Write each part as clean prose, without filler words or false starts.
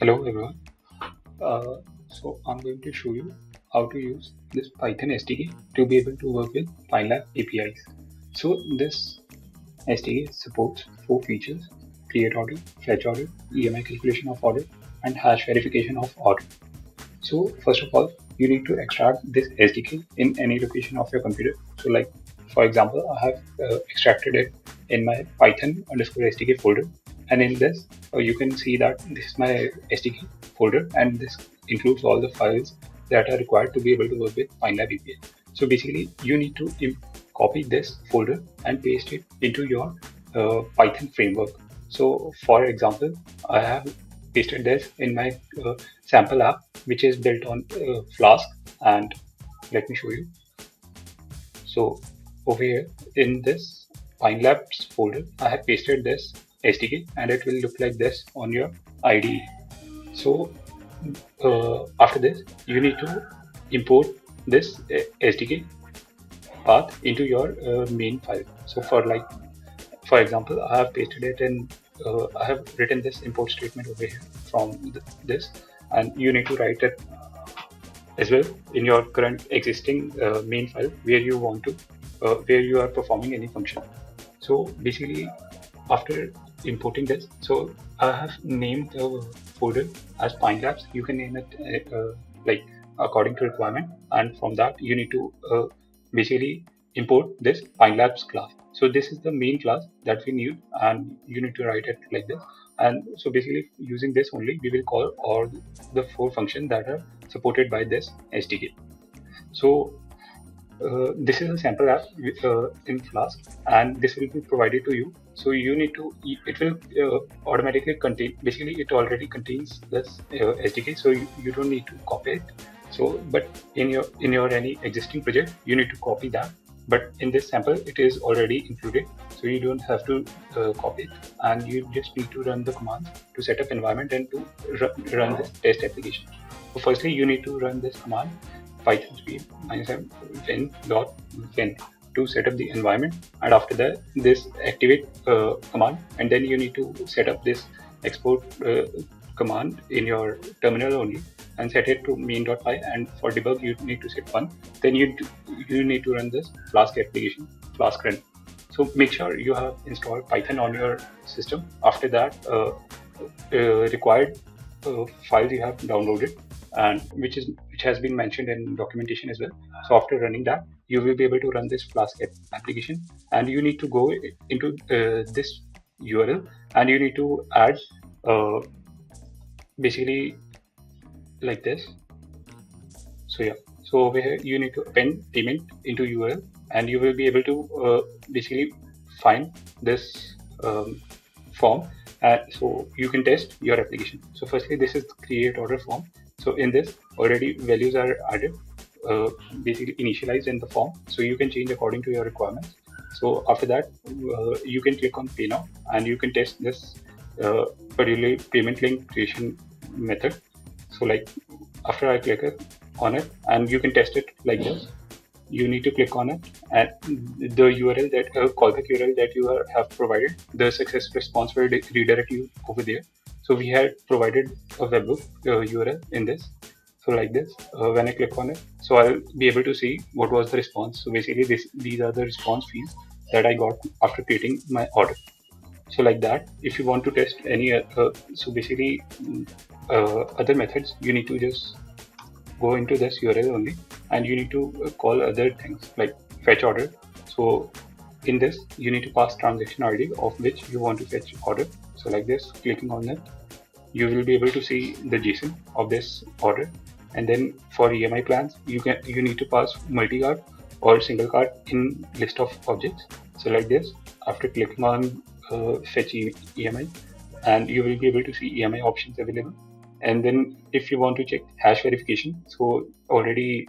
Hello everyone. So I'm going to show you how to use this Python SDK to be able to work with Pylab APIs. So this SDK supports four features: create order, fetch order, EMI calculation of order, and hash verification of order. So first of all, you need to extract this SDK in any location of your computer. So like for example, I have extracted it in my Python underscore SDK folder, and in this you can see that this is my SDK folder, and this includes all the files that are required to be able to work with Pylab API. So basically, you need to copy this folder and paste it into your Python framework. So for example, I have pasted this in my sample app, which is built on Flask. And let me show you. So over here in this Labs folder, I have pasted this SDK, and it will look like this on your IDE. So after this, you need to import this SDK path into your main file. So for example, I have pasted it in, I have written this import statement over here from this, and you need to write it as well in your current existing main file where you want to, where you are performing any function. So basically, after importing this, so I have named the folder as Labs. You can name it like according to requirement, and from that you need to basically import this Labs class. So this is the main class that we need, and you need to write it like this. And so basically, using this only, we will call all the four functions that are supported by this SDK. So this is a sample app in Flask, and this will be provided to you. So you need to, it will automatically contain, basically it already contains this SDK, so you don't need to copy it. So, but in your any existing project, you need to copy that. But in this sample, it is already included, so you don't have to copy it, and you just need to run the commands to set up environment and to run this test application. So firstly, you need to run this command python speed -win.win to set up the environment, and after that this activate command, and then you need to set up this export command in your terminal only and set it to main.py, and for debug you need to set 1. Then you need to run this Flask application, Flask run. So make sure you have installed Python on your system. After that, required files you have downloaded, and which has been mentioned in documentation as well. So after running that, you will be able to run this Flask application, and you need to go into this URL, and you need to add basically like this. So yeah, so over here you need to append payment into URL, and you will be able to basically find this form. So you can test your application. So firstly, this is the create order form. So in this, already values are added, basically initialized in the form, so you can change according to your requirements. So after that, you can click on pay now, and you can test this particularly payment link creation method. So like after I click on it, and you can test it like this, you need to click on it, and the URL that callback URL that you have provided, the success response will redirect you over there. So we had provided a webhook URL in this. So like this, when I click on it, so I'll be able to see what was the response. So basically, these are the response fields that I got after creating my order. So like that, if you want to test any, so basically other methods, you need to just go into this URL only, and you need to call other things like fetch order. So in this, you need to pass transaction ID of which you want to fetch order. So like this, clicking on it, you will be able to see the JSON of this order. And then for EMI plans, you need to pass multi-card or single card in list of objects. So like this, after clicking on fetch EMI, and you will be able to see EMI options available. And then if you want to check hash verification, so already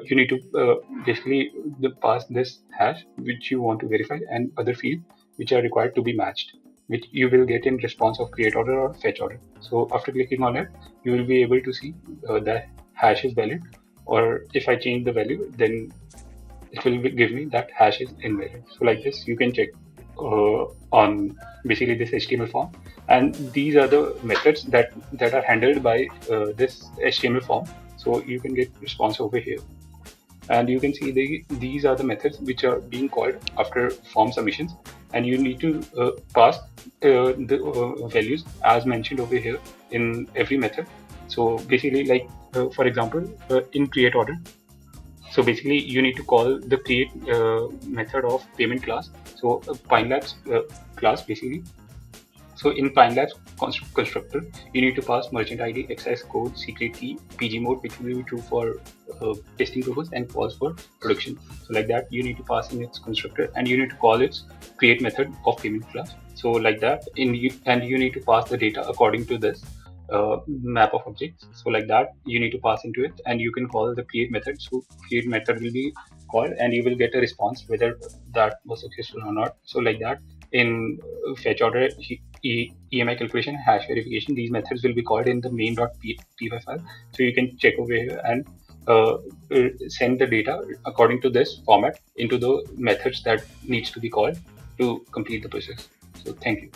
you need to basically pass this hash which you want to verify, and other fields which are required to be matched, which you will get in response of create order or fetch order. So after clicking on it, you will be able to see the hash is valid, or if I change the value, then it will give me that hash is invalid. So like this, you can check on basically this HTML form, and these are the methods that are handled by this HTML form. So you can get response over here, and you can see these are the methods which are being called after form submissions, and you need to pass the values as mentioned over here in every method. So basically, like for example, in create order, so basically you need to call the create method of payment class. So Pinelabs class basically. So in Pinelabs constructor, you need to pass merchant ID, access code, secret key, PG mode, which will be true for testing purpose and false for production. So like that, you need to pass in its constructor, and you need to call its create method of payment class. So like that, and you need to pass the data according to this map of objects. So like that, you need to pass into it, and you can call the create method. So create method will be called, and you will get a response whether that was successful or not. So like that, in fetch order, EMI calculation, hash verification, these methods will be called in the main.py file. So you can check over here and send the data according to this format into the methods that needs to be called to complete the process. So thank you.